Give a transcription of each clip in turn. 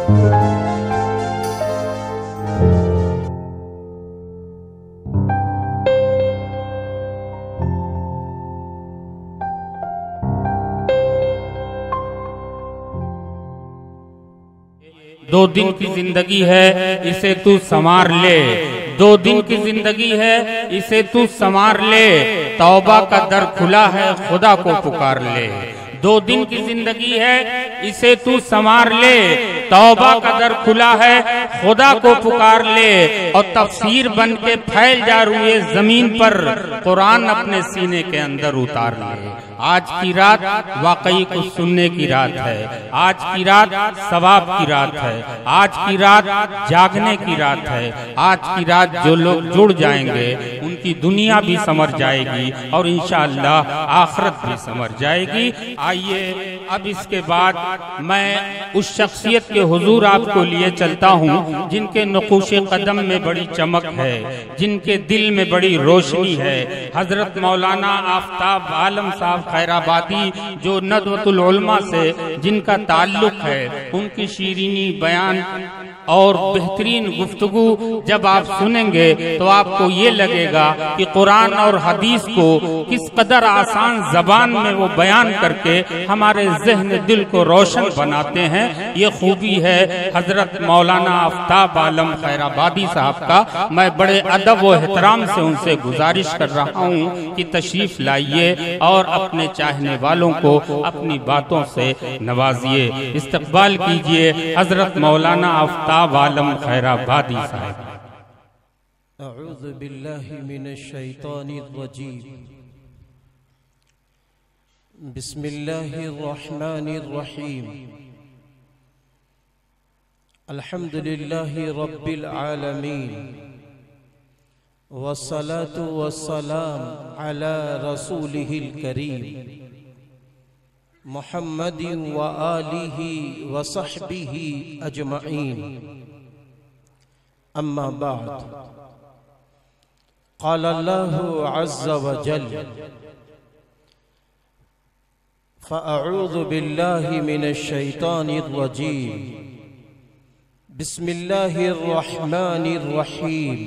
دو دن کی زندگی ہے اسے تو سنوار لے، دو دن کی زندگی ہے اسے تو سنوار لے، توبہ کا در کھلا ہے خدا کو پکار لے۔ دو دن کی زندگی ہے اسے تو سنوار لے، توبہ کا در کھلا ہے خدا کو پکار لے، اور تفسیر بن کے پھیل جا روئے زمین پر، قرآن اپنے سینے کے اندر اتار لے۔ آج کی رات واقعی کچھ سننے کی رات ہے، آج کی رات ثواب کی رات ہے، آج کی رات جاگنے کی رات ہے، آج کی رات جو لوگ جڑ جائیں گے ان کی دنیا بھی سنور جائے گی اور انشاءاللہ آخرت بھی سنور جائے گی۔ آئیے اب اس کے بعد میں اس شخصیت کے حضور آپ کو لیے چلتا ہوں جن کے نقوش قدم میں بڑی چمک ہے، جن کے دل میں بڑی روشنی ہے۔ حضرت مولانا آفتاب عالم صاحب خیرآبادی جو ندوۃ العلماء سے جن کا تعلق ہے، ان کی شیرینی بیان اور بہترین گفتگو جب آپ سنیں گے تو آپ کو یہ لگے گا کہ قرآن اور حدیث کو کس قدر آسان زبان میں وہ بیان کر کے ہمارے ذہن دل کو روشن بناتے ہیں۔ یہ خوبی ہے حضرت مولانا آفتاب عالم خیرآبادی صاحب کا۔ میں بڑے ادب و احترام سے ان سے گزارش کر رہا ہوں کہ تشریف لائیے اور اپنے چاہنے والوں کو اپنی باتوں سے نوازیے۔ استقبال کیجئے حضرت مولانا آفتاب عالم خیرآبادی صاحب۔ اعوذ باللہ من الشیطان الرجیم، بسم اللہ الرحمن الرحیم، الحمد للہ رب العالمین، والصلاة والسلام على رسوله الكريم محمد وآلہ وصحبہ اجمعین، اما بعد، قال اللہ عز وجل، فأعوذ باللہ من الشیطان الرجیم، بسم اللہ الرحمن الرحیم،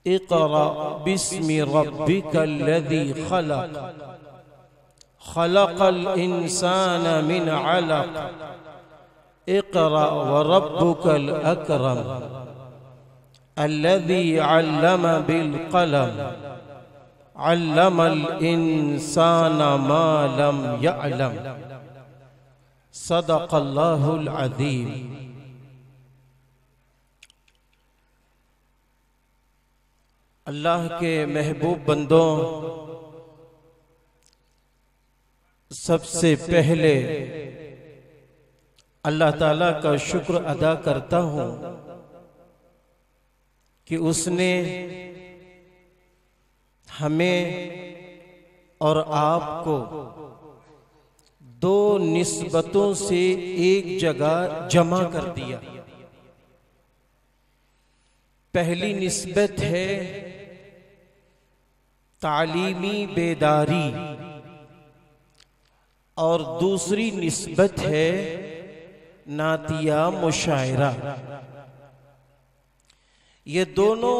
اقرأ باسم ربک الذی خلق، خلق الانسان من علق، اقرأ وربک الاکرم، الذی علم بالقلم، علم الانسان ما لم يعلم، صدق اللہ العظیم۔ اللہ کے محبوب بندوں، سب سے پہلے اللہ تعالیٰ کا شکر ادا کرتا ہوں کہ اس نے ہمیں اور آپ کو دو نسبتوں سے ایک جگہ جمع کر دیا۔ پہلی نسبت ہے تعلیمی بیداری اور دوسری نسبت ہے نعتیہ مشاعرہ۔ یہ دونوں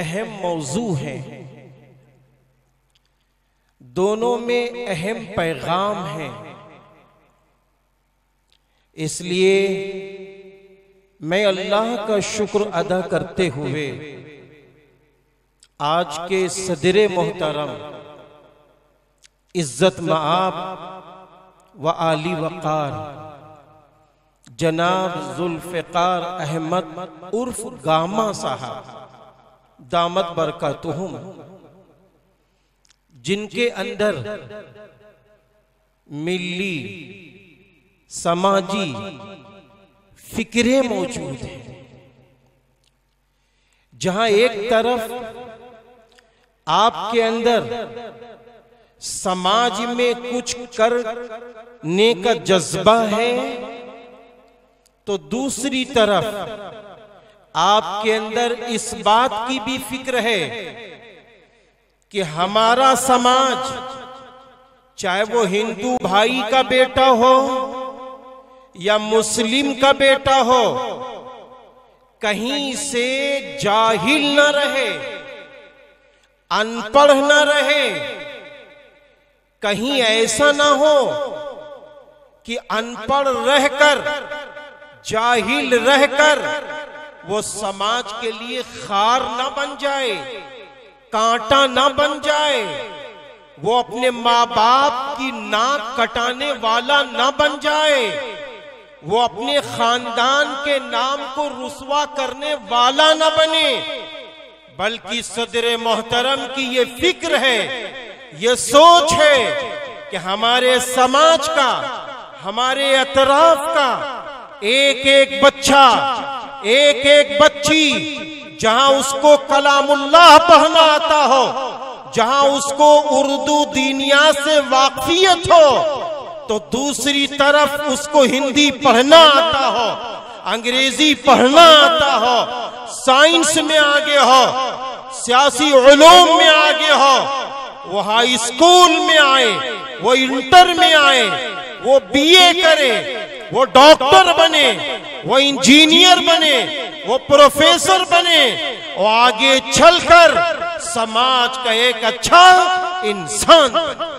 اہم موضوع ہیں، دونوں میں اہم پیغام ہیں، اس لیے میں اللہ کا شکر ادا کرتے ہوئے آج کے صدر محترم عزت مآب و عالی وقار جناب ذوالفقار احمد عرف گاما صاحب دامت برکاتہم، جن کے اندر ملی سماجی فکریں موجود ہیں، جہاں ایک طرف آپ کے اندر سماج میں کچھ کرنے کا جذبہ ہے تو دوسری طرف آپ کے اندر اس بات کی بھی فکر ہے کہ ہمارا سماج چاہے وہ ہندو بھائی کا بیٹا ہو یا مسلم کا بیٹا ہو کہیں سے جاہل نہ رہے، ان پڑھ نہ رہے، کہیں ایسا نہ ہو کہ ان پڑھ رہ کر، جاہل رہ کر وہ سماج کے لیے خار نہ بن جائے، کانٹا نہ بن جائے، وہ اپنے ماں باپ کی ناک کٹانے والا نہ بن جائے، وہ اپنے خاندان کے نام کو رسوا کرنے والا نہ بنے، بلکہ صدر محترم کی یہ فکر ہے، یہ سوچ ہے کہ ہمارے سماج کا، ہمارے اطراف کا ایک ایک بچہ، ایک ایک بچی جہاں اس کو کلام اللہ پڑھنا آتا ہو، جہاں اس کو اردو دینیات سے واقفیت ہو، تو دوسری طرف اس کو ہندی پڑھنا آتا ہو، انگریزی پڑھنا آتا ہو، سائنس میں آگے ہو، سیاسی علوم میں آگے ہو، وہ ہائی اسکول میں آئے، وہ انٹر میں آئے، وہ بی اے کرے، وہ ڈاکٹر بنے، وہ انجینئر بنے، وہ پروفیسر بنے، وہ آگے چل کر سماج کا ایک اچھا انسان بنے۔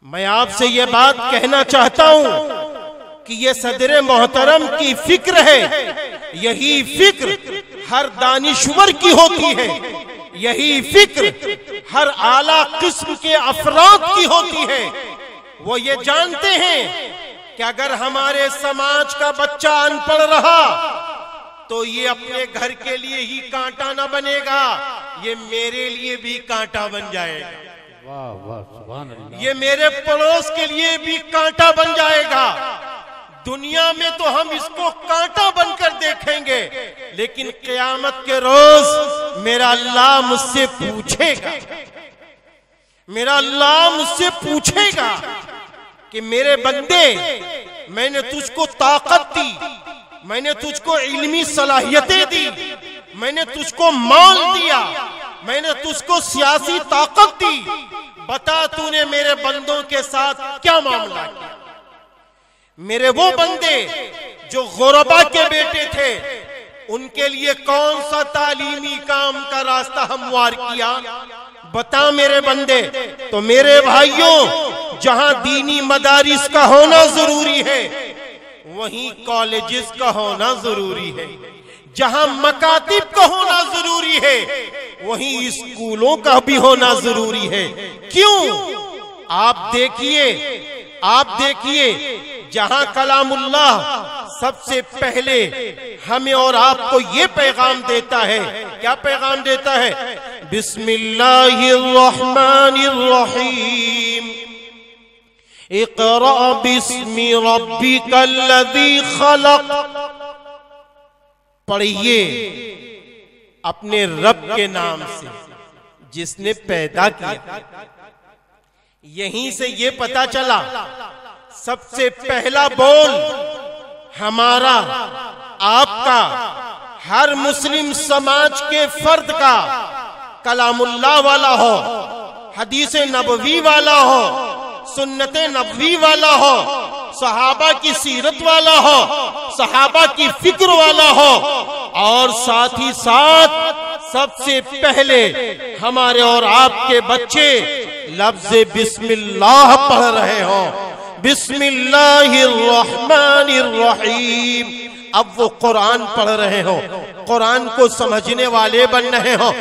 میں آپ سے یہ بات کہنا چاہتا ہوں کہ یہ صدر محترم کی فکر ہے، یہی فکر ہر دانشور کی ہوتی ہے، یہی فکر ہر اعلیٰ قسم کے افراد کی ہوتی ہے۔ وہ یہ جانتے ہیں کہ اگر ہمارے سماج کا بچہ ان پڑھ رہا تو یہ اپنے گھر کے لیے ہی کانٹا نہ بنے گا، یہ میرے لیے بھی کانٹا بن جائے گا، واہ واہ سبحان اللہ، یہ میرے پڑوس کے لیے بھی کانٹا بن جائے گا۔ دنیا میں تو ہم اس کو کانٹا بن کر دیکھیں گے، لیکن قیامت کے روز میرا اللہ مجھ سے پوچھے گا، میرا اللہ مجھ سے پوچھے گا کہ میرے بندے، میں نے تجھ کو طاقت دی، میں نے تجھ کو علمی صلاحیتیں دی، میں نے تجھ کو مال دیا، میں نے تجھ کو سیاسی طاقت دی، بتا تو نے میرے بندوں کے ساتھ کیا معاملہ کیا؟ میرے وہ بندے جو غربا کے بیٹے تھے، ان کے لیے کون سا تعلیمی کام کا راستہ ہموار کیا؟ بتا میرے بندے۔ تو میرے بھائیوں، جہاں دینی مدارس کا ہونا ضروری ہے وہیں کالجز کا ہونا ضروری ہے، جہاں مکاتب کا ہونا ضروری ہے وہیں اسکولوں کا بھی ہونا ضروری ہے۔ کیوں؟ آپ دیکھیے جہاں کلام اللہ سب سے پہلے ہمیں اور آپ کو یہ پیغام دیتا ہے، کیا پیغام دیتا ہے؟ بسم اللہ الرحمن الرحیم، اقرأ باسم ربک الذی خلق، پڑھیے اپنے رب کے نام سے جس نے پیدا کیا۔ یہیں سے یہ پتا چلا سب سے پہلا بول ہمارا، آپ کا، ہر مسلم سماج کے فرد کا کلام اللہ والا ہو، حدیث نبوی والا ہو، سنت نبوی والا ہو، صحابہ کی سیرت والا ہو، صحابہ کی فکر والا ہو، اور ساتھ ہی ساتھ سب سے پہلے ہمارے اور آپ کے بچے لفظ بسم اللہ پڑھ رہے ہوں، بسم اللہ الرحمن الرحیم۔ اب وہ قرآن پڑھ رہے ہوں، قرآن کو سمجھنے والے بن رہے ہوں،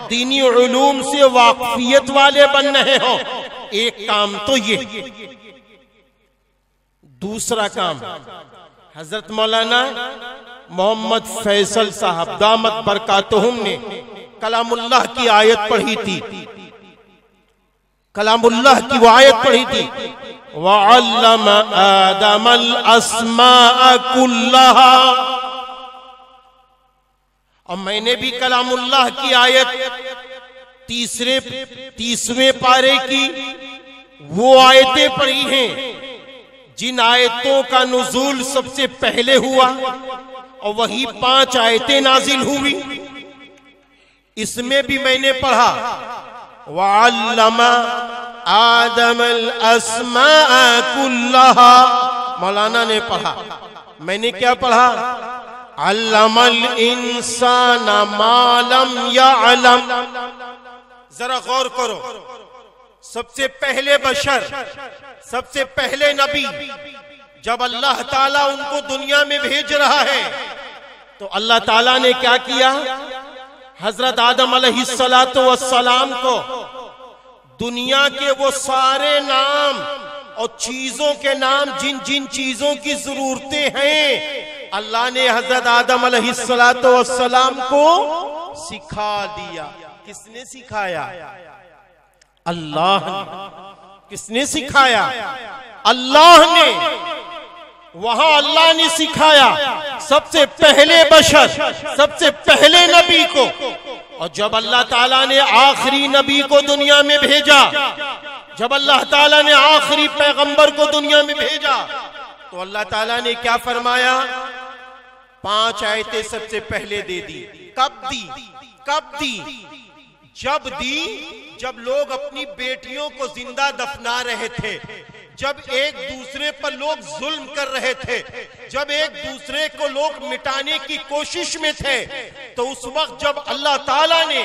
دینی علوم سے واقفیت والے بن رہے ہوں۔ ایک کام تو یہ۔ دوسرا کام، حضرت مولانا محمد فیصل صاحب دامت برکاتہم نے کلام اللہ کی آیت پڑھی تھی، کلام اللہ کی وہ آیت پڑھی تھی، وَعَلَّمَ آدَمَ الْأَسْمَاءَ كُلَّهَا۔ اور میں نے بھی کلام اللہ کی آیت تیسویں پارے کی وہ آیتیں پڑھی ہیں جن آیتوں کا نزول سب سے پہلے ہوا، اور وہی 5 آیتیں نازل ہوئی۔ اس میں بھی میں نے پڑھا وَعَلَّمَ آدَمَ الْأَسْمَاءَ كُلَّهَا، مولانا نے پڑھا، میں نے کیا پڑھا؟ علم الانسان ما لم یعلم۔ ذرا غور کرو، سب سے پہلے بشر، سب سے پہلے نبی، جب اللہ تعالیٰ ان کو دنیا میں بھیج رہا ہے تو اللہ تعالیٰ نے کیا کیا؟ حضرت آدم علیہ السلام کو دنیا کے وہ سارے نام اور چیزوں کے نام جن جن چیزوں کی ضرورتیں ہیں اللہ نے حضرت آدم علیہ السلام کو سکھا دیا۔ کس نے سکھایا؟ اللہ نے۔ کس نے سکھایا؟ اللہ نے۔ وہاں اللہ نے سکھایا سب سے پہلے بشر، سب سے پہلے نبی کو، اور جب اللہ تعالیٰ نے آخری نبی کو دنیا میں بھیجا، جب اللہ تعالیٰ نے آخری پیغمبر کو دنیا میں بھیجا تو اللہ تعالیٰ نے کیا فرمایا؟ 5 آیتیں سب سے پہلے دے دی۔ کب دی؟ کب دی؟ جب دی جب لوگ اپنی بیٹیوں کو زندہ دفنا رہے تھے، جب ایک دوسرے پر لوگ ظلم کر رہے تھے، جب ایک دوسرے کو لوگ مٹانے کی کوشش میں تھے، تو اس وقت جب اللہ تعالیٰ نے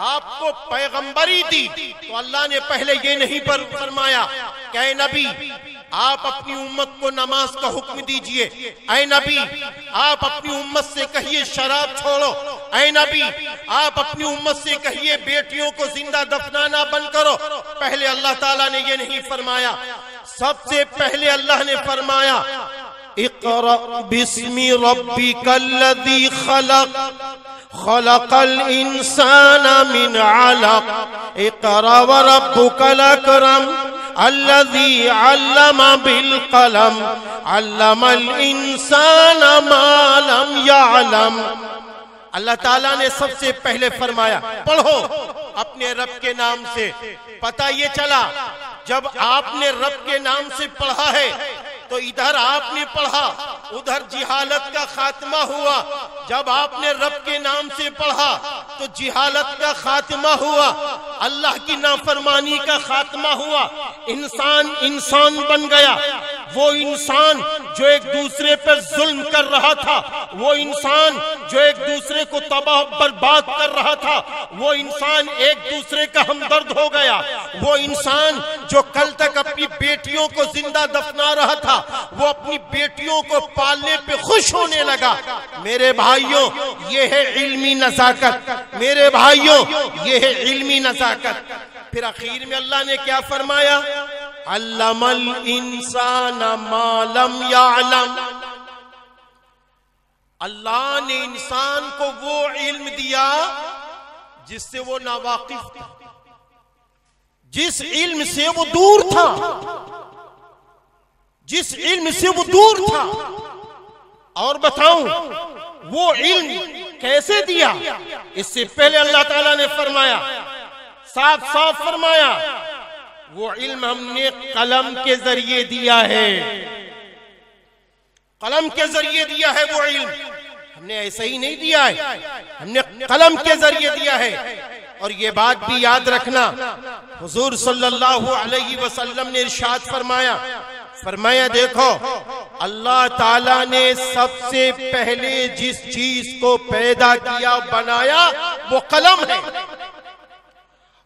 آپ کو پیغمبری دی تو اللہ نے پہلے یہ نہیں فرمایا کہ اے نبی آپ اپنی امت کو نماز کا حکم دیجئے، اے نبی آپ اپنی امت سے کہیے شراب چھوڑو، اے نبی آپ اپنی امت سے کہیے بیٹیوں کو زندہ دفنانا بند کرو۔ پہلے اللہ تعالیٰ نے یہ نہیں فرمایا، سب سے پہلے اللہ نے فرمایا اقرأ بسم ربک الذی خلق خلق الانسان من علق اقرأ وربک الاکرم الذی علم بالقلم علم الانسان ما لم یعلم۔ اللہ تعالیٰ نے سب سے پہلے فرمایا پڑھو اپنے رب کے نام سے۔ پتہ یہ چلا جب آپ نے رب کے نام سے پڑھا ہے تو ادھر آپ نے پڑھا، ادھر جہالت کا خاتمہ ہوا۔ جب آپ نے رب کے نام سے پڑھا تو جہالت کا خاتمہ ہوا، اللہ کی نافرمانی کا خاتمہ ہوا، انسان بن گیا۔ وہ انسان جو ایک دوسرے پر ظلم کر رہا تھا، وہ انسان جو ایک دوسرے کو تباہ برباد کر رہا تھا، وہ انسان ایک دوسرے کا ہمدرد ہو گیا۔ وہ انسان جو کل تک اپنی بیٹیوں کو زندہ دفنا رہا تھا، وہ اپنی بیٹیوں کو پالنے پہ خوش ہونے لگا۔ میرے بھائیوں یہ ہے علمی نزاکت، میرے بھائیوں یہ ہے علمی نزاکت۔ پھر آخر میں اللہ نے کیا فرمایا؟ علم الانسان ما لم یعلم۔ اللہ نے انسان کو وہ علم دیا جس سے وہ ناواقف تھا، جس علم سے وہ دور تھا، جس علم سے وہ دور تھا۔ اور بتاؤں وہ علم کیسے دیا؟ اس سے پہلے اللہ تعالیٰ نے فرمایا، صاف صاف فرمایا، وہ علم ہم نے قلم کے ذریعے دیا ہے۔ قلم کے ذریعے دیا ہے وہ علم، ہم نے ایسا ہی نہیں دیا ہے، ہم نے قلم کے ذریعے دیا ہے۔ اور یہ بات بھی یاد رکھنا، حضور صلی اللہ علیہ وسلم نے ارشاد فرمایا دیکھو اللہ تعالیٰ نے سب سے پہلے جس چیز کو پیدا کیا بنایا وہ قلم ہے،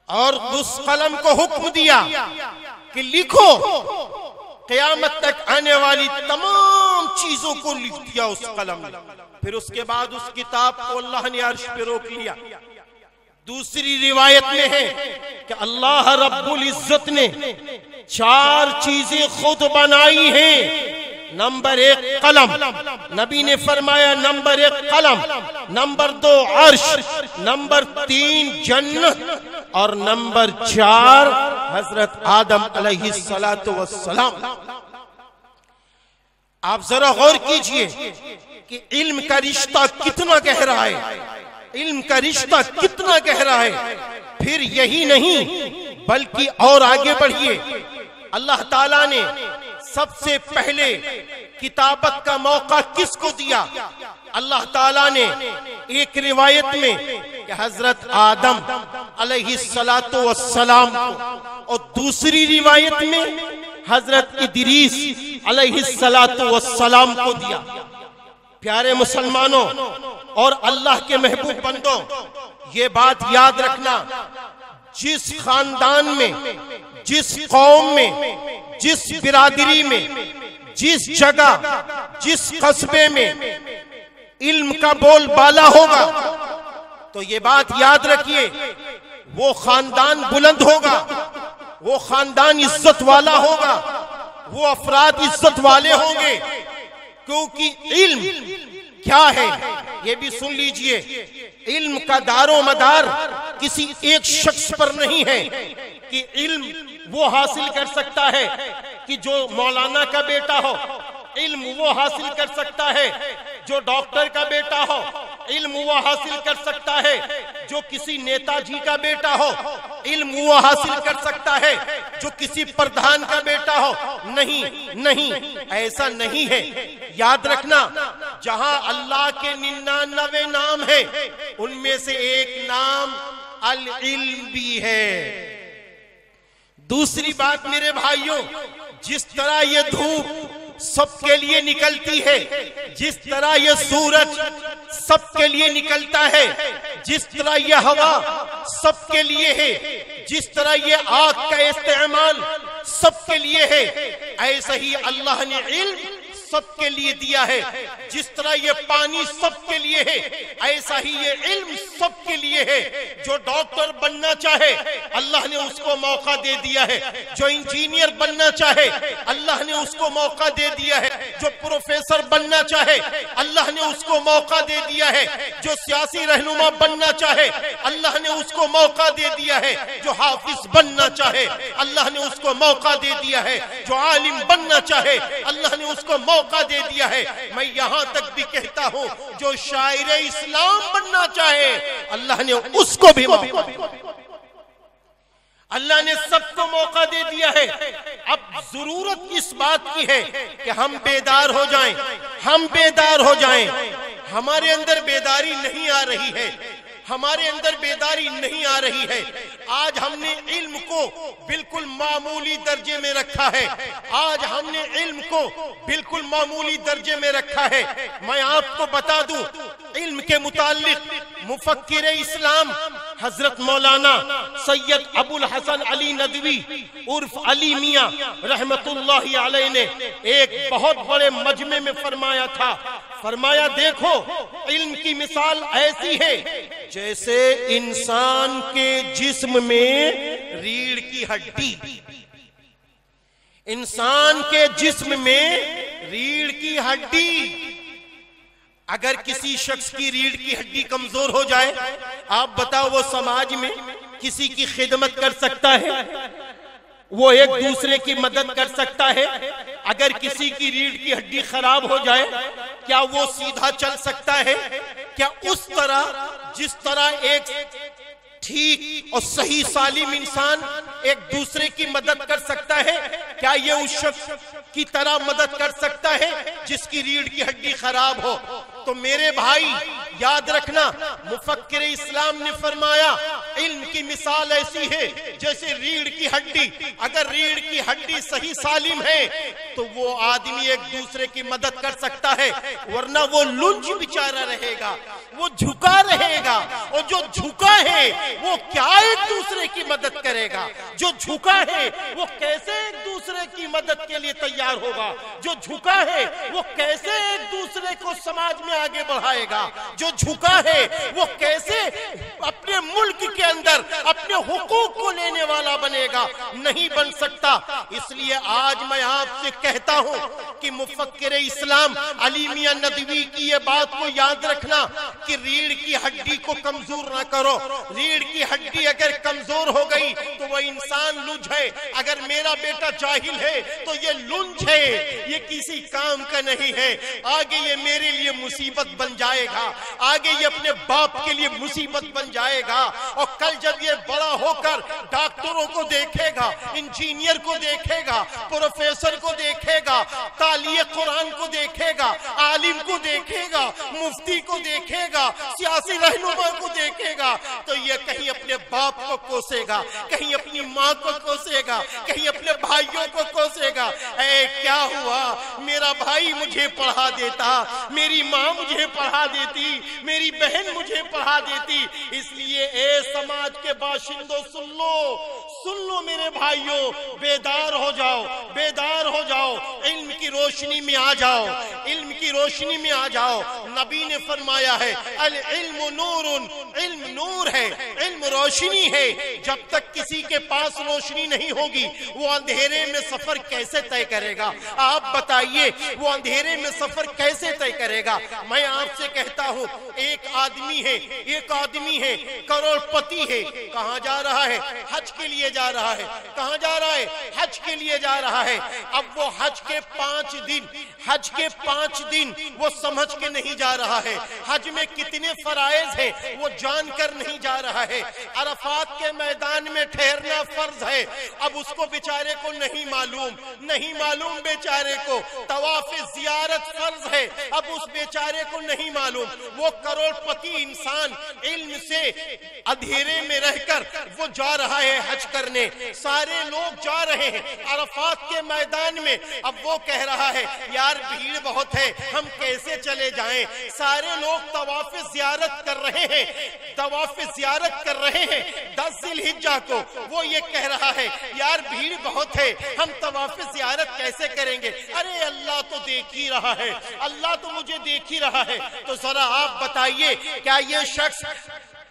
اور اس قلم کو حکم دیا کہ لکھو۔ قیامت تک آنے والی تمام چیزوں کو لکھ دیا اس قلم نے۔ پھر اس کے بعد اس کتاب کو اللہ نے عرش پہ روک لیا۔ دوسری روایت میں ہے کہ اللہ رب العزت نے 4 چیزیں خود بنائی ہیں۔ نمبر 1 قلم، نبی نے فرمایا نمبر 1 قلم، نمبر 2 عرش، نمبر 3 جنت، اور نمبر 4 حضرت آدم علیہ السلام۔ آپ ذرا غور کیجئے کہ علم کا رشتہ کتنا گہرا ہے، علم کا رشتہ کتنا گہرا ہے۔ پھر یہی نہیں بلکہ اور آگے بڑھیے، اللہ تعالیٰ نے سب سے پہلے کتابت کا موقع کس کو دیا؟ اللہ تعالیٰ نے ایک روایت میں کہ حضرت آدم علیہ السلام کو، اور دوسری روایت میں حضرت ادریس علیہ السلام کو دیا۔ پیارے مسلمانوں اور اللہ کے محبوب بندوں، یہ بات یاد رکھنا، جس خاندان میں، جس قوم میں، جس برادری میں، جس جگہ، جس قصبے میں علم کا بول بالا ہوگا، تو یہ بات یاد رکھیے، وہ خاندان بلند ہوگا، وہ خاندان عزت والا ہوگا، وہ افراد عزت والے ہوں گے، کیونکہ علم کیا ہے یہ بھی سن لیجئے۔ علم کا دار و مدار کسی ایک شخص پر نہیں ہے کہ علم وہ حاصل کر سکتا ہے کہ جو مولانا کا بیٹا ہو، علم وہ حاصل کر سکتا ہے جو ڈاکٹر کا بیٹا ہو، علم وہ حاصل کر سکتا ہے جو کسی نیتا جی کا بیٹا ہو، علم وہ حاصل کر سکتا ہے جو کسی پردھان کا بیٹا ہو۔ نہیں نہیں، ایسا نہیں ہے۔ یاد رکھنا، جہاں اللہ کے 99 نام ہیں، ان میں سے ایک نام العلم بھی ہے۔ دوسری بات میرے بھائیوں، جس طرح یہ دھوپ سب کے لیے نکلتی ہے، جس طرح یہ سورج سب کے لیے نکلتا ہے، جس طرح یہ ہوا سب کے لیے ہے، جس طرح یہ آگ کا استعمال سب کے لیے ہے، ایسا ہی اللہ نے علم سب کے لیے دیا ہے۔ جس طرح یہ پانی سب کے لیے ہے، ایسا ہی یہ علم سب کے لیے ہے۔ جو ڈاکٹر بننا چاہے اللہ نے اس کو موقع دے دیا ہے، جو انجینئر بننا چاہے اللہ نے اس کو موقع دے دیا ہے، جو پروفیسر بننا چاہے اللہ نے اس کو موقع دے دیا ہے، جو سیاسی رہنما بننا چاہے اللہ نے اس کو موقع دے دیا ہے، جو حافظ بننا چاہے اللہ نے اس کو موقع دے دیا ہے، جو عالم بننا چاہے اللہ نے اس کو موقع دے دیا ہے۔ میں یہاں تک بھی کہتا ہوں، جو شاعر اسلام بننا چاہے اللہ نے اس کو بھی موقع دے دیا۔ اللہ نے سب کو موقع دے دیا ہے۔ اب ضرورت اس بات کی ہے کہ ہم بیدار ہو جائیں، ہم بیدار ہو جائیں۔ ہمارے اندر بیداری نہیں آ رہی ہے، ہمارے اندر بیداری نہیں آ رہی ہے۔ آج ہم نے علم کو بالکل معمولی درجے میں رکھا ہے، آج ہم نے علم کو بالکل معمولی درجے میں رکھا ہے۔ میں آپ کو بتا دوں، علم کے متعلق مفکر اسلام حضرت مولانا سید ابو الحسن علی ندوی عرف علی میاں رحمت اللہ علیہ نے ایک بہت بڑے مجمع میں فرمایا تھا، فرمایا دیکھو علم کی مثال ایسی ہے جیسے انسان کے جسم میں ریڑھ کی ہڈی، انسان کے جسم میں ریڑھ کی ہڈی۔ اگر کسی شخص کی ریڑھ کی ہڈی کمزور ہو جائے، آپ بتاؤ وہ سماج میں کسی کی خدمت کر سکتا ہے؟ وہ ایک دوسرے کی مدد کر سکتا ہے؟ اگر کسی کی ریڑھ کی ہڈی خراب ہو جائے، کیا وہ سیدھا چل سکتا ہے؟ کیا اس طرح جس طرح ایک ٹھیک اور صحیح سالم انسان ایک دوسرے کی مدد کر سکتا ہے، کیا یہ اس شخص کی طرح مدد کر سکتا ہے جس کی ریڑھ کی ہڈی خراب ہو؟ تو میرے بھائی یاد رکھنا، مفکر اسلام نے فرمایا علم کی مثال ایسی ہے جیسے ریڑھ کی ہڈی۔ اگر ریڑھ کی ہڈی صحیح سالم ہے تو وہ آدمی ایک دوسرے کی مدد کر سکتا ہے، ورنہ وہ لنج بیچارہ رہے گا، وہ جھکا رہے گا، اور جو جھکا ہے وہ کیا ایک دوسرے کی مدد کرے گا؟ جو جھکا ہے وہ کیسے ایک دوسرے کی مدد کے لیے تیار ہوگا؟ جو جھکا ہے وہ کیسے ایک دوسرے کو سماج میں آگے بڑھائے گا؟ جو جھکا ہے وہ کیسے اپنے ملک کے اندر اپنے حقوق کو لینے والا بنے گا؟ نہیں بن سکتا۔ اس لیے آج میں آپ سے کہتا ہوں کہ مفکر اسلام علی میاں ندوی کی یہ بات کو یاد رکھنا کہ ریڑھ کی ہڈی کو کمزور نہ کرو۔ ریڑھ کی ہڈی اگر کمزور ہو گئی تو وہ انسان لنج ہے۔ اگر میرا بیٹا جاہل ہے تو یہ لنج ہے، یہ کسی کام کا نہیں ہے۔ آگے یہ میرے لیے مصیبت بن جائے گا، آگے یہ اپنے باپ کے لیے مصیبت بن جائے جائے گا، اور کل جب یہ بڑا ہو کر ڈاکٹروں کو دیکھے گا، انجینئر کو دیکھے گا، پروفیسر کو دیکھے گا، تالی قرآن کو دیکھے گا، عالم کو دیکھے گا، مفتی کو دیکھے گا، سیاسی رہنما کو دیکھے گا، تو یہ کہیں اپنے باپ کو کوسے گا، کہیں اپنی ماں کو کوسے گا، کہیں اپنے بھائیوں کو کوسے گا، اے کیا ہوا میرا بھائی مجھے پڑھا دیتا، میری ماں مجھے پڑھا دیتی، میری بہن مجھے پڑھا دیتی۔ اس لیے اے سماج کے باشندوں سن لو میرے بھائیوں، بیدار ہو جاؤ، بیدار ہو جاؤ، علم کی روشنی میں آ جاؤ، علم کی روشنی میں آ جاؤ۔ نبی نے فرمایا ہے العلم نور، علم نور ہے، علم روشنی ہے۔ جب تک کسی کے پاس روشنی نہیں ہوگی وہ اندھیرے میں سفر کیسے طے کرے گا؟ آپ بتائیے وہ اندھیرے میں سفر کیسے طے کرے گا؟ میں آپ سے کہتا ہوں ایک آدمی ہے کروڑ پتی ہے، کہاں جا رہا ہے؟ حج کے لیے جا رہا ہے۔ کہاں جا رہا ہے؟ حج کے لیے جا رہا ہے۔ اب وہ حج کے 5 دن وہ سمجھ کے نہیں جا رہا ہے، حج میں کتنے فرائض ہیں وہ جان کر نہیں جا رہا ہے۔ عرفات کے میدان میں ٹھہرنا فرض ہے، اب اس کو بیچارے کو نہیں معلوم بیچارے کو۔ طواف زیارت فرض ہے، اب اس بیچارے کو نہیں معلوم۔ وہ کروڑ پتی انسان علم سے اندھیرے میں رہ کر وہ جا رہا ہے حج کرنے، سارے لوگ جا رہے ہیں عرفات کے میدان میں۔ اب وہ کہہ رہا ہے یار بھیڑ بہت ہے، ہم کیسے چلے جائیں؟ سارے لوگ طواف زیارت کر رہے ہیں، 10 ذی الحجہ کو۔ وہ یہ کہہ رہا ہے یار بھیڑ بہت ہے، ہم طواف زیارت کیسے کریں گے؟ ارے اللہ تو دیکھ ہی رہا ہے، اللہ تو مجھے دیکھ ہی رہا ہے۔ تو ذرا آپ بتائیے کیا یہ شخص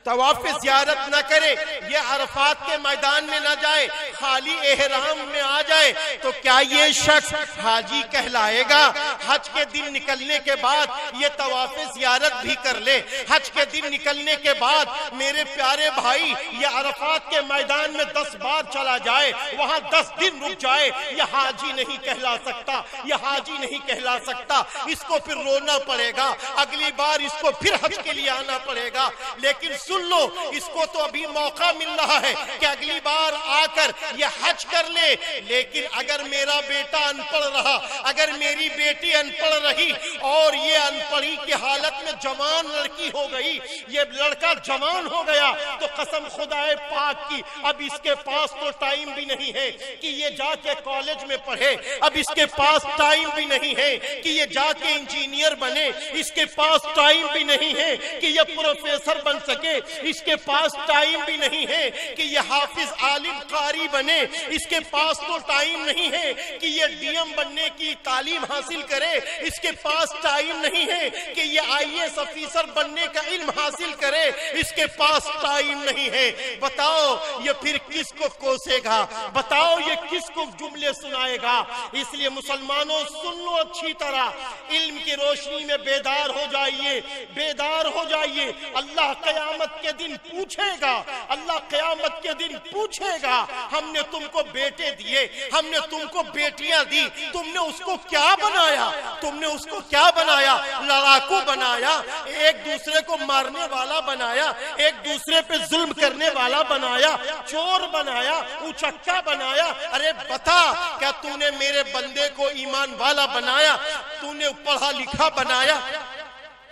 طواف زیارت نہ کرے، یہ عرفات کے میدان میں نہ جائے، خالی احرام میں آ جائے، تو کیا یہ شخص حاجی کہلائے گا؟ حج کے دن نکلنے کے بعد یہ طواف زیارت بھی کر لے، حج کے دن نکلنے کے بعد میرے پیارے بھائی یہ عرفات کے میدان میں 10 بار چلا جائے، وہاں 10 دن رک جائے، یہ حاجی نہیں کہلا سکتا، یہ حاجی نہیں کہلا سکتا۔ اس کو پھر رونا پڑے گا، اگلی بار اس کو پھر حج کے لیے آنا پڑے گا۔ لیکن سن لو، اس کو تو ابھی موقع مل رہا ہے کہ اگلی بار آ کر یہ حج کر لے۔ لیکن اگر میرا بیٹا ان پڑھ رہا، اگر میری بیٹی ان پڑھ رہی اور یہ ان پڑھی کی حالت میں جوان لڑکی ہو گئی، یہ لڑکا جوان ہو گیا، تو قسم خدا پاک کی اب اس کے پاس تو ٹائم بھی نہیں ہے کہ یہ جا کے کالج میں پڑھے، اب اس کے پاس ٹائم بھی نہیں ہے کہ یہ جا کے انجینئر بنے، اس کے پاس ٹائم بھی نہیں ہے کہ یہ پروفیسر بن سکے، اس کے پاس ٹائم بھی نہیں ہے کہ یہ حافظ عالم قاری بنے، اس کے پاس تو ٹائم نہیں ہے کہ یہ ڈی ایم بننے کی تعلیم حاصل کرے، اس کے پاس ٹائم نہیں ہے کہ یہ IAS افیسر بننے کا علم حاصل کرے، اس کے پاس ٹائم نہیں ہے۔ بتاؤ یہ پھر کس کو کوسے گا؟ بتاؤ یہ کس کو جملے سنائے گا؟ اس لیے مسلمانوں سن لو اچھی طرح، علم کی روشنی میں بیدار ہو جائیے، بیدار ہو جائیے۔ اللہ قیامت کے دن پوچھے گا، اللہ قیامت کے دن پوچھے گا ہم نے تم کو بیٹے دیے، ہم نے تم کو بیٹیاں دی، تم نے اس کو کیا بنایا؟ تم نے اس کو کیا بنایا؟ لڑاکو بنایا، ایک دوسرے کو مارنے والا بنایا، ایک دوسرے پہ ظلم کرنے والا بنایا، چور بنایا، اچکا بنایا۔ ارے بتا کیا تو نے میرے بندے کو ایمان والا بنایا؟ تو نے پڑھا لکھا بنایا؟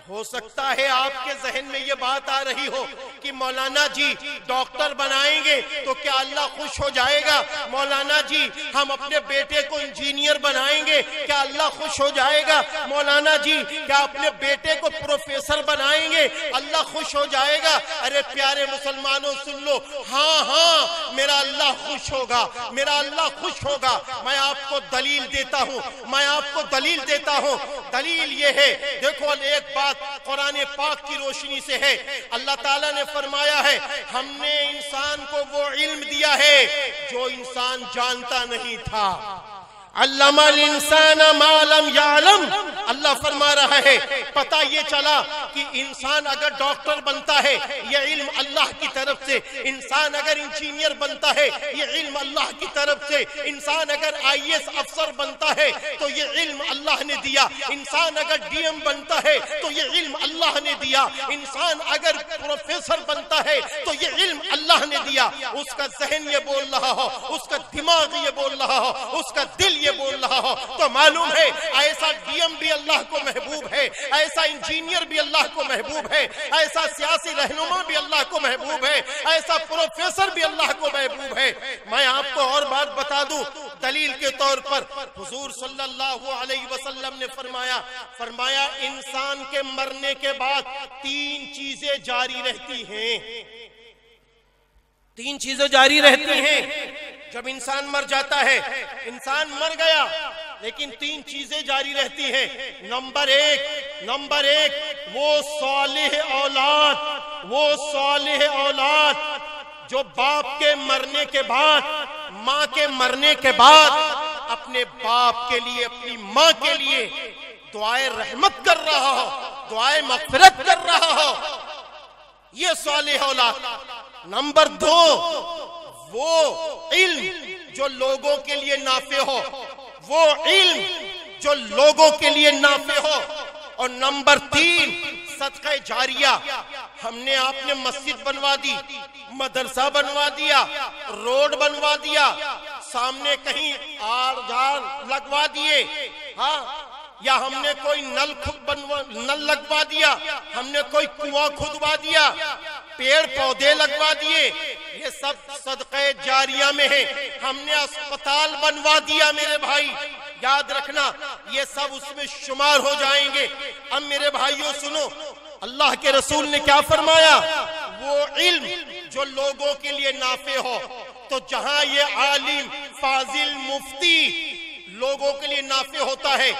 ہو سکتا ہے آپ کے ذہن میں یہ بات آ رہی ہو کہ مولانا جی ڈاکٹر بنائیں گے تو کیا اللہ خوش ہو جائے گا؟ مولانا جی ہم اپنے بیٹے کو انجینئر بنائیں گے کیا اللہ خوش ہو جائے گا؟ مولانا جی کیا اپنے بیٹے کو پروفیسر بنائیں گے اللہ خوش ہو جائے گا؟ ارے پیارے مسلمانوں سن لو، ہاں میرا اللہ خوش ہوگا، میرا اللہ خوش ہوگا۔ میں آپ کو دلیل دیتا ہوں، میں آپ کو دلیل دیتا ہوں۔ دلیل یہ ہے، دیکھو ایک بات قرآن پاک کی روشنی سے ہے۔ اللہ تعالیٰ نے فرمایا ہے ہم نے انسان کو وہ علم دیا ہے جو انسان جانتا نہیں تھا۔ علم الانسان ما لم یعلم، اللہ فرما رہا ہے پتہ یہ چلا کہ انسان اگر ڈاکٹر بنتا ہے یہ علم اللہ کی طرف سے، انسان اگر انجینئر بنتا ہے یہ علم اللہ کی طرف سے، انسان اگر IAS افسر بنتا ہے تو یہ علم اللہ نے دیا، انسان اگر DM بنتا ہے تو یہ علم اللہ نے دیا، انسان اگر پروفیسر بنتا ہے تو یہ علم اللہ نے دیا۔ اس کا ذہن یہ بول رہا ہو، اس کا دماغ یہ بول رہا ہو، اس کا دل یہ بول رہا ہو، تو معلوم ہے ایسا DM بھی اللہ کو محبوب ہے، ایسا انجینئر بھی اللہ کو محبوب ہے، ایسا سیاسی رہنما بھی اللہ کو محبوب ہے، ایسا پروفیسر بھی اللہ کو محبوب ہے۔ میں آپ کو اور بات بتا دوں دلیل کے طور پر، حضور صلی اللہ علیہ وسلم نے فرمایا انسان کے مرنے کے بعد 3 چیزیں جاری رہتی ہیں، 3 چیزیں جاری رہتی ہیں جب انسان مر جاتا ہے۔ انسان مر گیا لیکن 3 چیزیں جاری رہتی ہیں۔ نمبر ایک وہ صالح اولاد جو باپ کے مرنے کے بعد، ماں کے مرنے کے بعد اپنے باپ کے لیے، اپنی ماں کے لیے دعائے رحمت کر رہا ہو، دعائے مغفرت کر رہا ہو، یہ صالح اولاد۔ نمبر 2 وہ علم جو لوگوں کے لیے نافع ہو، وہ علم جو لوگوں کے لیے نافع ہو۔ اور نمبر 3 صدقہ جاریہ، ہم نے آپ نے مسجد بنوا دی، مدرسہ بنوا دیا، روڈ بنوا دیا، سامنے کہیں آڑ جھاڑ لگوا دیے، ہاں، یا ہم نے کوئی نل لگوا دیا، ہم نے کوئی کنواں کھدوا دیا، پیڑ پودے لگوا دیے، یہ سب صدقہ جاریہ میں ہے۔ ہم نے اسپتال بنوا دیا میرے بھائی، یاد رکھنا یہ سب اس میں شمار ہو جائیں گے۔ اب میرے بھائیوں سنو، اللہ کے رسول نے کیا فرمایا؟ وہ علم جو لوگوں کے لیے نافع ہو۔ تو جہاں یہ عالم، فاضل، مفتی لوگوں کے لیے نافع ہوتا ہے،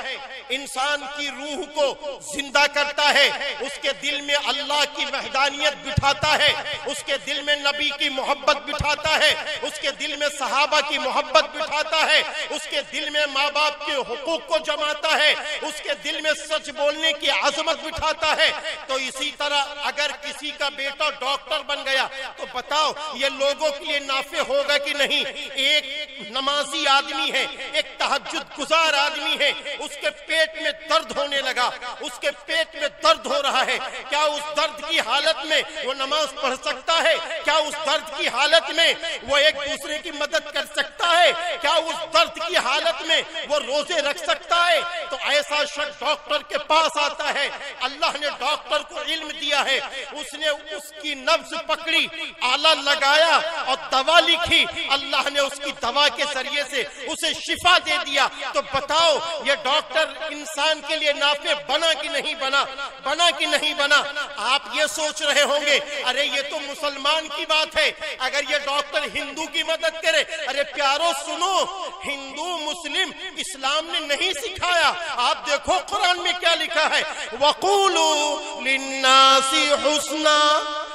انسان کی روح کو زندہ کرتا ہے، اس کے دل میں اللہ کی وحدانیت بٹھاتا ہے، اس کے دل میں نبی کی محبت بٹھاتا ہے، اس کے دل میں صحابہ کی محبت بٹھاتا ہے، اس کے دل میں ماں باپ کے حقوق کو جماتا ہے، اس کے دل میں سچ بولنے کی عظمت بٹھاتا ہے۔ تو اسی طرح اگر کسی کا بیٹا ڈاکٹر بن گیا تو بتاؤ یہ لوگوں کے لیے نافع ہوگا کہ نہیں؟ ایک نمازی آدمی ہے، ایک تہجد گزار آدمی ہے، اس کے پیٹ میں درد ہونے لگا، اس کے پیٹ میں درد ہو رہا ہے، کیا اس درد کی حالت میں وہ نماز پڑھ سکتا ہے؟ کیا اس درد کی حالت میں وہ ایک دوسرے کی مدد کر سکتا ہے؟ کیا اس درد کی حالت میں وہ روزے رکھ سکتا ہے؟ تو ایسا شخص ڈاکٹر کے پاس آتا ہے، اللہ نے ڈاکٹر کو علم دیا ہے، اس نے اس کی نبض پکڑی، آلہ لگایا اور دوا لکھی، اللہ نے اس کی دوا کے ذریعے سے اسے شفا دے دیا۔ تو بتاؤ یہ ڈاکٹر انسان کے لیے نافع بنا کہ نہیں بنا؟ بنا کہ نہیں بنا؟ آپ یہ سوچ رہے ہوں گے ارے یہ تو مسلمان کی بات ہے، اگر یہ ڈاکٹر ہندو کی مدد کرے۔ ارے پیارو سنو، ہندو مسلم اسلام نے نہیں سکھایا۔ آپ دیکھو قرآن میں کیا لکھا ہے، وَقُولُوا لِلنَّاسِ حُسْنًا،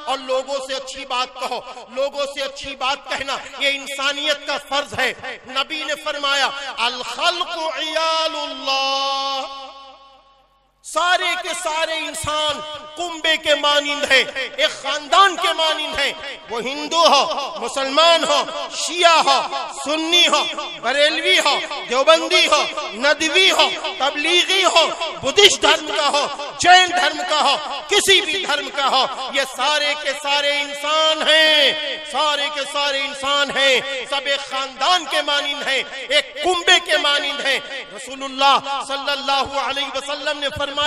اور لوگوں سے اچھی بات کہو۔ لوگوں سے اچھی بات کہنا یہ انسانیت کا فرض ہے۔ نبی نے فرمایا الخلق عیال اللہ، سارے کے سارے انسان کنبے کے مانند ہیں، ایک خاندان کے مانند ہیں، وہ ہندو ہو، مسلمان ہو، شیعہ ہو، سنی ہو، بریلوی ہو، دیوبندی ہو، ندوی ہو، تبلیغی ہو، بدھسٹ دھرم کا ہو، جین دھرم کا ہو، کسی بھی دھرم کا ہو، یہ سارے کے سارے انسان ہیں، سارے کے سارے انسان ہیں، سب ایک خاندان کے مانند ہیں، ایک کنبے کے مانند ہیں۔ رسول اللہ صلی اللہ علیہ وسلم نے فرمایا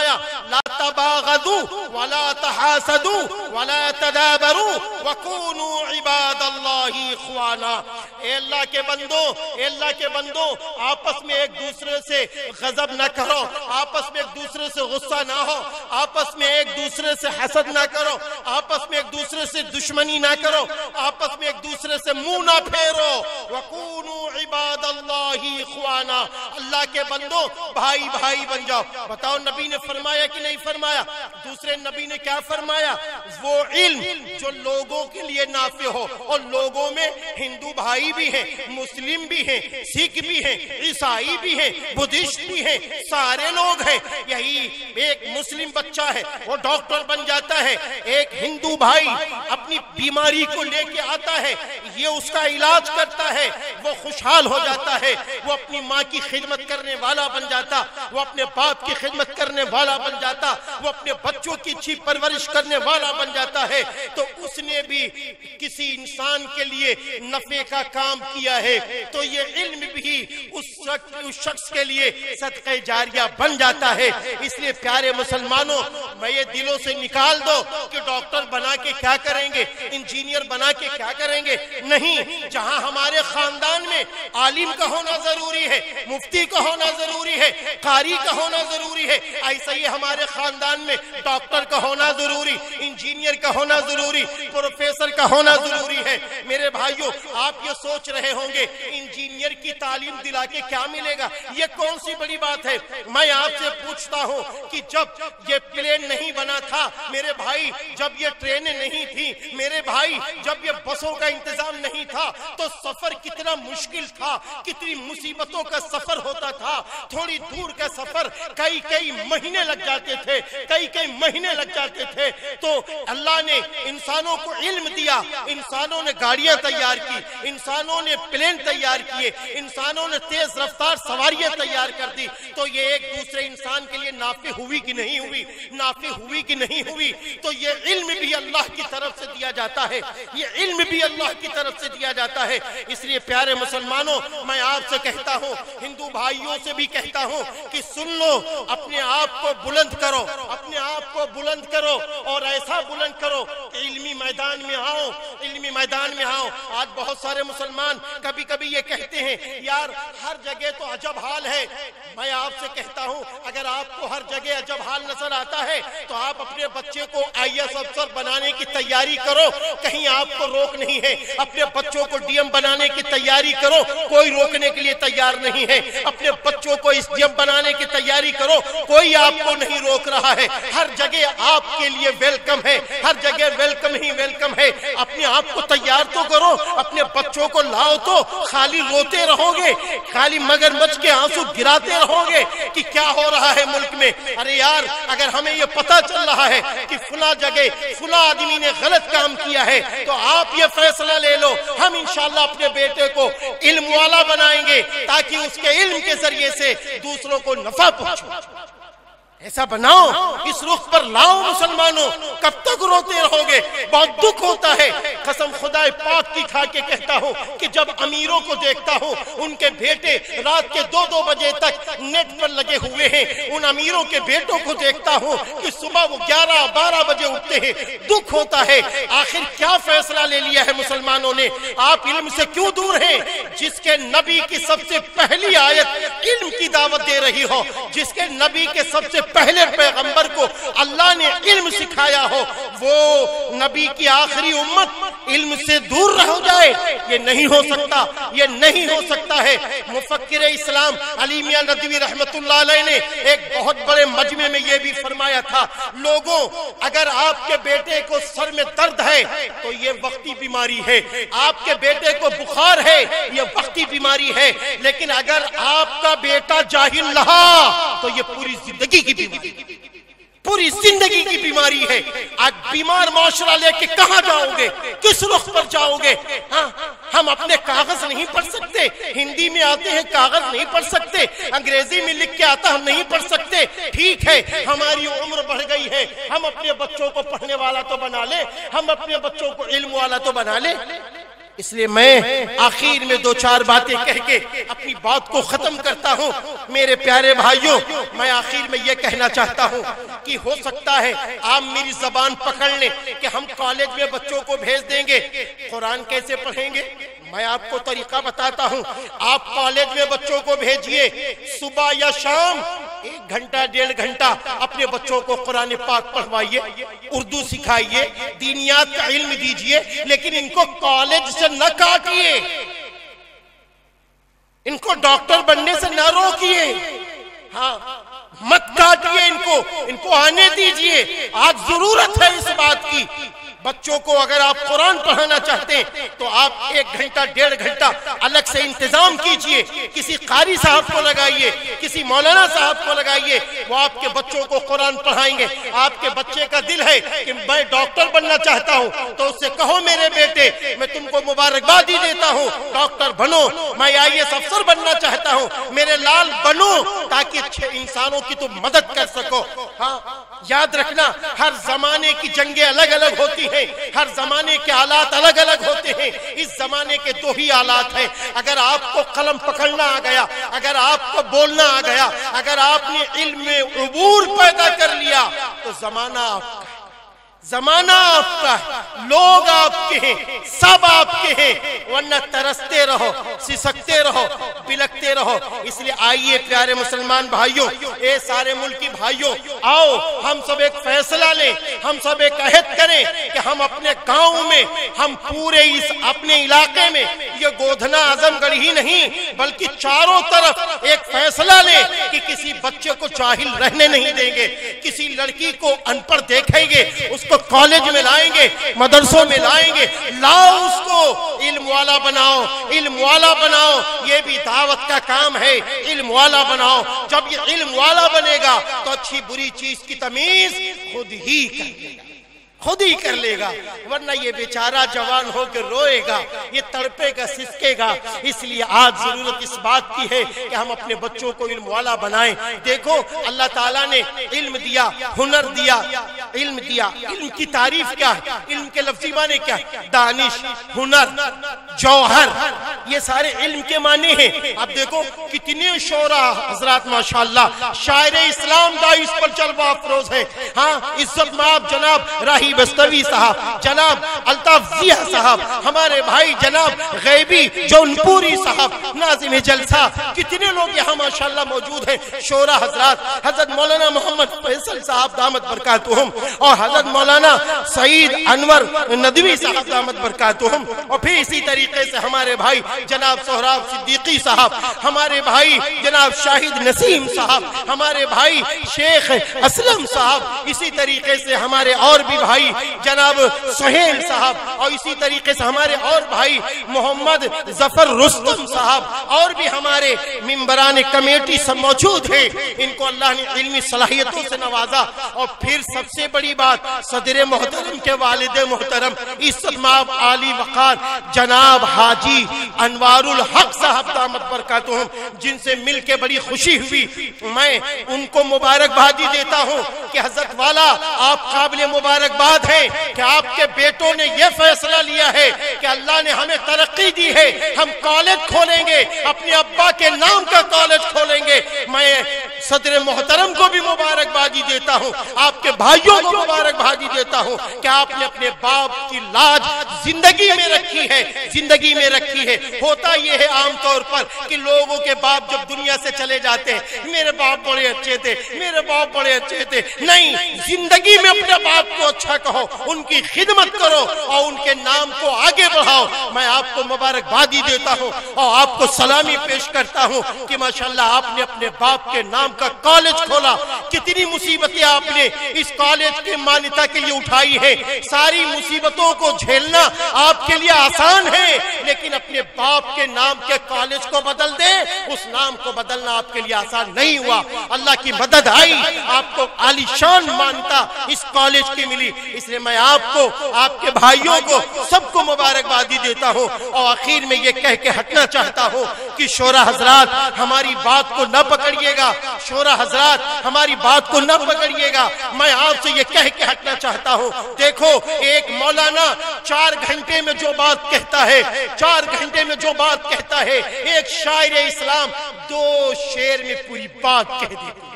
لا تباغضوا ولا تحاسدوا ولا تدابروا وكونوا عباد اللہ اخوانا۔ اے اللہ کے بندو، اے اللہ کے بندو، آپس میں ایک دوسرے سے غضب نہ کرو، آپس میں ایک دوسرے سے غصہ نہ ہو، آپس میں ایک دوسرے سے حسد نہ کرو، آپس میں ایک دوسرے سے دشمنی نہ کرو، آپس میں ایک دوسرے سے منہ نہ پھیرو۔ وَكُونُوا عباد اللہ اخوانا، اللہ کے بندوں بھائی بھائی بن جاؤ۔ بتاؤ نبی نے فرمایا کہ نہیں فرمایا؟ دوسرے نبی نے کیا فرمایا؟ وہ علم جو لوگوں کے لیے نافع ہو، اور لوگوں میں ہندو بھائی بھی ہیں، مسلم بھی ہیں، سکھ بھی ہیں، عیسائی بھی ہیں، بدھسٹ بھی ہیں، سارے لوگ ہیں۔ یہی ایک مسلم بچہ ہے وہ ڈاکٹر بن جاتا ہے، ایک ہندو بھائی اپنی بیماری کو لے کے آتا ہے، یہ اس کا علاج کرتا ہے، وہ خوشحال ہو جاتا ہے، وہ اپنی ماں کی خدمت کرنے والا بن جاتا، وہ اپنے باپ کی خدمت کرنے والا بن جاتا، وہ اپنے بچوں کی اچھی پرورش کرنے والا بن جاتا ہے، تو اس نے بھی کسی انسان کے لیے نفع کا کام کیا ہے، تو یہ علم بھی اس شخص کے لیے صدقہ جاریہ بن جاتا ہے۔ اس لیے پیارے مسلمانوں، میں یہ دلوں سے نکال دو کہ ڈاکٹر بنا کے کیا کریں گے، انجینئر بنا کے کیا کریں گے، نہیں۔ جہاں ہمارے خاندان میں عالم کا ہونا ضروری ہے، مفتی کا ہونا ضروری ہے، قاری کا ہونا ضروری ہے، ایسا ہی ہمارے خاندان میں ڈاکٹر کا ہونا ضروری، انجینئر کا ہونا ضروری، پروفیسر کا ہونا ضروری ہے۔ میرے بھائیوں، آپ یہ سوچ رہے ہوں گے انجینئر کی تعلیم دلا کے کیا ملے گا، یہ کون سی بڑی بات ہے؟ میں آپ سے پوچھتا ہوں کہ جب یہ پلین نہیں بنا تھا میرے بھائی، جب یہ ٹرینیں نہیں تھی میرے بھائی، جب یہ بسوں کا انتظام نہیں تھا، تو سفر کتنا مشکل تھا، کتنی مصیبتوں کا سفر ہوتا تھا، تھوڑی دور کا سفر کئی مہینے لگ جاتے تھے، کئی مہینے لگ جاتے تھے۔ تو اللہ نے انسانوں کو علم دیا، انسانوں نے گاڑیاں تیار کی، انسانوں نے پلین تیار کیے، انسانوں نے تیز رفتار سواریاں تیار کر دی، تو یہ ایک دوسرے انسان کے لیے نافع ہوئی کہ نہیں ہوئی؟ نافع ہوئی کہ نہیں ہوئی؟ تو یہ علم بھی اللہ کی طرف سے دیا جاتا ہے، یہ علم بھی اللہ کی طرف سے دیا جاتا ہے۔ اس لیے پیارے مسلمانوں، میں آپ سے کہتا ہوں، ہندو بھائیوں سے بھی کہتا ہوں کہ سن لو، اپنے آپ کو بلند کرو، اپنے آپ کو بلند کرو، اور ایسا بلند کرو کہ علمی میدان میں آؤ، علمی میدان میں آؤ۔ آج بہت سارے مسلمان کبھی کبھی یہ کہتے ہیں یار ہر جگہ تو عجب حال ہے۔ میں آپ سے کہتا ہوں، اگر آپ کو ہر جگہ عجب حال نظر آتا ہے تو آپ اپنے بچے کو IAS افسر بنانے کی تیاری کرو، کہیں آپ کو روک نہیں ہے۔ اپنے بچوں کو DM بنانے کی تیاری کرو، کوئی روکنے کے لیے تیار نہیں ہے۔ اپنے بچوں کو SDM بنانے کی تیاری کرو، کوئی آپ کو نہیں روک رہا ہے۔ ہر جگہ آپ کے لیے ویلکم ہے، ہر جگہ ویلکم ہی ویلکم ہے۔ اپنے آپ کو تیار تو کرو، اپنے بچوں کو لاؤ، تو خالی روتے رہو گے، خالی مگرمچھ کے آنسو گراتے رہو گے کہ کیا ہو رہا ہے ملک میں۔ ارے یار، اگر ہمیں یہ پتا چل رہا ہے کہ فلاں جگہ فلاں آدمی نے غلط کام کیا ہے، تو آپ یہ فیصلہ لے لو، ہم انشاءاللہ اپنے بیٹے کو علم والا بنائیں گے تاکہ اس کے علم کے ذریعے سے دوسروں کو نفع پہنچے۔ ایسا بناؤ، اس رخ پر لاؤ مسلمانوں۔ کب تک روتے رہو گے؟ بہت دکھ ہوتا ہے، قسم خدا پاک کی کھا کے کہتا ہوں کہ جب امیروں کو دیکھتا ہوں، ان کے بیٹے رات کے 2 بجے تک نیٹ پر لگے ہوئے ہیں، ان امیروں کے بیٹوں کو دیکھتا ہوں کہ صبح وہ 11-12 بجے اٹھتے ہیں، دکھ ہوتا ہے۔ آخر کیا فیصلہ لے لیا ہے مسلمانوں نے؟ آپ علم سے کیوں دور ہیں؟ جس کے نبی کی سب سے پہلی آیت علم کی دعوت دے رہی ہو، جس کے نبی کے سب سے پہلے پیغمبر کو اللہ نے علم سکھایا ہو، وہ نبی کی آخری امت علم سے دور رہ جائے؟ یہ نہیں ہو سکتا، یہ نہیں ہو سکتا ہے۔ مفکر اسلام علی میاں ندوی رحمت اللہ علیہ نے ایک بہت بڑے مجمع میں یہ بھی فرمایا تھا، لوگوں اگر آپ کے بیٹے کو سر میں درد ہے تو یہ وقتی بیماری ہے، آپ کے بیٹے کو بخار ہے یہ وقتی بیماری ہے، لیکن اگر آپ کا بیٹا جاہل رہا تو یہ پوری زندگی کی پوری زندگی کی بیماری ہے۔ آج بیمار معاشرہ لے کے کہاں جاؤ گے؟ کس رخ پر جاؤ گے؟ ہم اپنے کاغذ نہیں پڑھ سکتے، ہندی میں آتے ہیں کاغذ نہیں پڑھ سکتے، انگریزی میں لکھ کے آتا ہم نہیں پڑھ سکتے۔ ٹھیک ہے، ہماری عمر بڑھ گئی ہے، ہم اپنے بچوں کو پڑھنے والا تو بنا لیں، ہم اپنے بچوں کو علم والا تو بنا لیں۔ اس لیے میں آخر میں 2-4 باتیں کہہ کے اپنی بات کو ختم کرتا ہوں۔ میرے پیارے بھائیوں، میں آخر میں یہ کہنا چاہتا ہوں کہ ہو سکتا ہے آپ میری زبان پکڑ لیں کہ ہم کالج میں بچوں کو بھیج دیں گے، قرآن کیسے پڑھیں گے؟ میں آپ کو طریقہ بتاتا ہوں۔ آپ کالج میں بچوں کو بھیجئے، صبح یا شام 1 گھنٹا 1.5 گھنٹا اپنے بچوں کو قرآن پاک پڑھوائیے، اردو سکھائیے، دینیات کا علم دیجئے، لیکن ان کو کالج سے نہ کاٹیے۔ ان کو ڈاکٹر بننے سے نہ روکیے، ہاں مت کاٹیے ان کو آنے دیجئے۔ آج ضرورت ہے اس بات کی۔ بچوں کو اگر آپ قرآن پڑھانا چاہتے ہیں تو آپ 1 گھنٹہ 1.5 گھنٹہ الگ سے انتظام کیجئے، کسی قاری صاحب کو لگائیے، کسی مولانا صاحب کو لگائیے، وہ آپ کے بچوں کو قرآن پڑھائیں گے۔ آپ کے بچے کا دل ہے کہ میں ڈاکٹر بننا چاہتا ہوں تو اس سے کہو میرے بیٹے میں تم کو مبارکبادی دیتا ہوں، ڈاکٹر بنو، میں IAS افسر بننا چاہتا ہوں، میرے لال بنو، تاکہ اچھے انسانوں کی تم مدد کر سکو۔ ہاں یاد رکھنا، ہر زمانے کی جنگیں الگ الگ ہوتی ہیں، ہر زمانے کے حالات الگ الگ ہوتے ہیں۔ اس زمانے کے 2 ہی حالات ہیں، اگر آپ کو قلم پکڑنا آ گیا، اگر آپ کو بولنا آ گیا، اگر آپ نے علم میں عبور پیدا کر لیا تو زمانہ آپ کا ہے، زمانہ آپ کا ہے، لوگ آپ کے ہیں، سب آپ کے ہیں، ورنہ ترستے رہو، سسکتے رہو، بلکتے رہو۔ اس لیے آئیے پیارے مسلمان بھائیوں، اے سارے ملکی بھائیوں، آؤ ہم سب ایک فیصلہ لیں، ہم سب ایک عہد کریں کہ ہم اپنے گاؤں میں، ہم پورے اس اپنے علاقے میں، یہ گودھنا اعظم گڑھ ہی نہیں بلکہ چاروں طرف ایک فیصلہ لیں کہ کسی بچے کو جاہل رہنے نہیں دیں گے، کسی لڑکی کو ان پڑھ دیکھیں گے اس کو کالج میں لائیں گے، مدرسوں میں لائیں گے، لاؤ اس کو علم والا بناؤ، علم والا بناؤ۔ یہ بھی دعوت کا کام ہے، علم والا بناؤ۔ جب یہ علم والا بنے گا تو اچھی بری چیز کی تمیز خود ہی کر لے گا، خود ہی کر لے گا، ورنہ یہ بیچارہ جوان ہو کے روئے گا، یہ تڑپے گا، سسکے گا۔ اس لیے آج ضرورت اس بات کی ہے کہ ہم اپنے بچوں کو علم والا بنائیں۔ دیکھو اللہ تعالیٰ نے علم دیا، ہنر دیا، علم دیا۔ علم کی تعریف کیا ہے؟ علم کے لفظی معنی کیا ہے؟ دانش، ہنر، جوہر، یہ سارے علم کے معنی ہیں۔ اب دیکھو کتنے شعراء حضرات ماشاءاللہ شاعر اسلام داعش پر جلوہ افروز ہے۔ ہاں عزت مآب جناب راہی بستوی صاحب، جناب الطاف ضیاء صاحب، ہمارے بھائی جناب غیبی جونپوری صاحب، ناظم جلسہ، کتنے لوگ یہاں ماشاءاللہ موجود ہیں، شعراء حضرات، حضرت مولانا محمد فیصل صاحب دامت برکاتہم، اور حضرت مولانا سعید انور ندوی صاحب دامت برکاتہم، اور پھر اسی طریقے سے ہمارے بھائی جناب سہراب صدیقی صاحب، ہمارے بھائی جناب شاہد نسیم صاحب، ہمارے بھائی شیخ اسلم صاحب، اسی طریقے سے ہمارے اور بھی بھائی جناب سہیل صاحب، اور اسی طریقے سے ہمارے اور بھائی محمد ظفر رستم صاحب، اور بھی ہمارے ممبران کمیٹی سب موجود ہیں۔ ان کو اللہ نے علمی صلاحیتوں سے نوازا۔ اور پھر سب سے بڑی بات، صدر محترم کے والد محترم عزت مآب عالی وقار جناب حاجی انوار الحق صاحب دامت برکاتہم، جن سے مل کے بڑی خوشی ہوئی۔ میں ان کو مبارکبادی دیتا ہوں کہ حضرت والا آپ قابل مبارکباد ہیں کہ آپ کے بیٹوں نے یہ فیصلہ لیا ہے کہ اللہ نے ہمیں ترقی دی ہے، ہم کالج کھولیں گے، اپنے ابا کے نام کا کالج کھولیں گے۔ میں صدر محترم کو بھی مبارکبادی دیتا ہوں، آپ کے بھائیوں کو مبارکبادی دیتا ہوں کہ آپ نے اپنے باپ کی لاج زندگی میں رکھی ہے، زندگی میں رکھی ہے۔ ہوتا یہ ہے عام طور پر کہ لوگوں کے باپ جب دنیا سے چلے جاتے ہیں، میرے باپ بڑے اچھے تھے، میرے باپ بڑے اچھے تھے، نہیں، زندگی میں اپنے باپ کو اچھا کہو، ان کی خدمت کرو اور ان کے نام کو آگے بڑھاؤ۔ میں آپ کو مبارکبادی دیتا ہوں اور آپ کو سلامی پیش کرتا ہوں کہ ماشاءاللہ آپ نے اپنے باپ کے نام کا کالج کھولا۔ کتنی مصیبتیں آپ نے اس کالج کے مانیتا کے لیے اٹھائی ہے، ساری مصیبتوں کو جھیلنا آپ کے لیے آسان ہے، لیکن اپنے باپ کے نام کے کالج کو بدل دے، اس نام کو بدلنا آپ کے لیے آسان نہیں ہوا۔ اللہ کی مدد آئی، آپ کو عالی شان مانتا اس کالج کی ملی۔ اس لیے میں آپ کو، آپ کے بھائیوں کو، سب کو مبارکبادی دیتا ہوں۔ اور آخر میں یہ کہہ کے ہٹنا چاہتا ہوں کہ شعراء حضرات ہماری بات کو نہ پکڑیے گا، شعراء حضرات ہماری بات کو نہ پکڑیے گا۔ میں آپ سے یہ کہہ کے ہٹنا چاہتا ہوں، دیکھو ایک مولانا 4 گھنٹے میں جو بات کہتا ہے، 4 گھنٹے میں جو بات کہتا ہے، ایک شاعر اسلام 2 شعر میں پوری بات کہہ دیتا ہے۔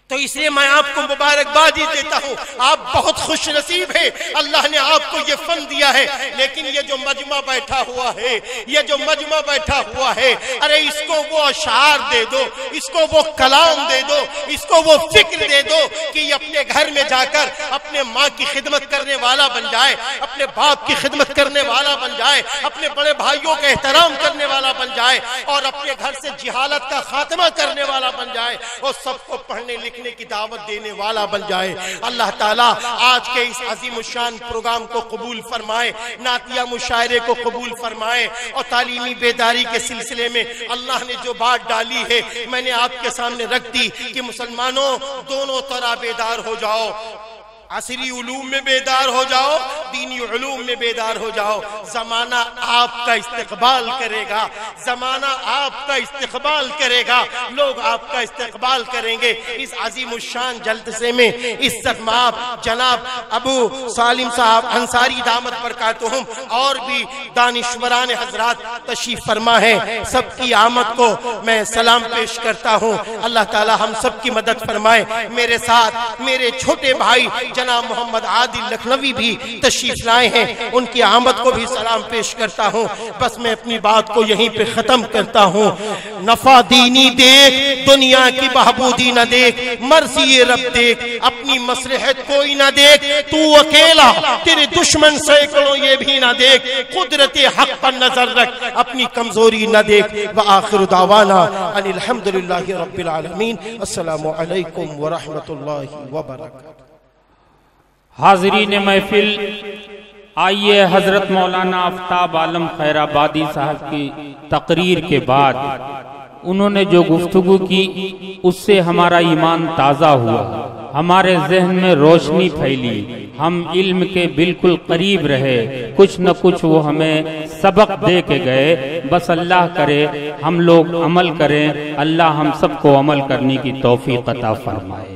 تو اس لیے میں آپ کو مبارکبادی دیتا ہوں، آپ بہت خوش نصیب ہیں، اللہ نے آپ کو یہ فن دیا ہے۔ لیکن یہ جو مجمع بیٹھا ہوا ہے، یہ جو مجمع بیٹھا ہوا ہے، ارے اس کو وہ اشعار دے دو، اس کو وہ کلام دے دو، اس کو وہ فکر دے دو کہ یہ اپنے گھر میں جا کر اپنے ماں کی خدمت کرنے والا بن جائے، اپنے باپ کی خدمت کرنے والا بن جائے، اپنے بڑے بھائیوں کا احترام کرنے والا بن جائے، اور اپنے گھر سے جہالت کا خاتمہ کرنے والا بن جائے، اور سب کو پڑھنے لکھنے کی دعوت دینے والا بن جائے۔ اللہ تعالیٰ آج کے اس عظیم الشان پروگرام کو قبول فرمائے، نعتیہ مشاعرے کو قبول فرمائے، اور تعلیمی بیداری کے سلسلے میں اللہ نے جو بات ڈالی ہے میں نے آپ کے سامنے رکھ دی کہ مسلمانوں دونوں طرح بیدار ہو جاؤ، عصری علوم میں بیدار ہو جاؤ، دینی علوم میں بیدار ہو جاؤ۔ زمانہ آپ کا استقبال کرے گا، زمانہ آپ کا استقبال کرے گا، لوگ آپ کا استقبال کریں گے۔ اس عظیم الشان جلسے میں عزت مآب جناب ابو سالم صاحب انصاری دامت برکاتہم اور بھی دانشوران حضرات تشریف فرما ہے، سب کی آمد کو میں سلام پیش کرتا ہوں۔ اللہ تعالی ہم سب کی مدد فرمائے۔ میرے ساتھ میرے چھوٹے بھائی جناب محمد عادل لکھنوی بھی تشریف لائے ہیں، ان کی آمد کو بھی سلام پیش کرتا ہوں۔ بس میں اپنی بات کو یہیں پہ ختم کرتا ہوں۔ نفع دینی دیکھ، دنیا کی بہبودی نہ دیکھ، مرضی رب دیکھ، اپنی مصلحت کوئی نہ دیکھ، تو اکیلا تیرے دشمن سینکڑوں یہ بھی نہ دیکھ، قدرت حق پر نظر رکھ، اپنی کمزوری نہ دیکھ۔ وآخر دعوانا ان الحمدللہ رب العالمین۔ السلام علیکم ورحمۃ اللہ وبرکاتہ۔ حاضرین محفل، آئیے حضرت مولانا آفتاب عالم خیر آبادی صاحب کی تقریر کے بعد انہوں نے جو گفتگو کی اس سے ہمارا ایمان تازہ ہوا، ہمارے ذہن میں روشنی پھیلی، ہم علم کے بالکل قریب رہے، کچھ نہ کچھ وہ ہمیں سبق دے کے گئے۔ بس اللہ کرے ہم لوگ عمل کریں، اللہ ہم سب کو عمل کرنے کی توفیق عطا فرمائے۔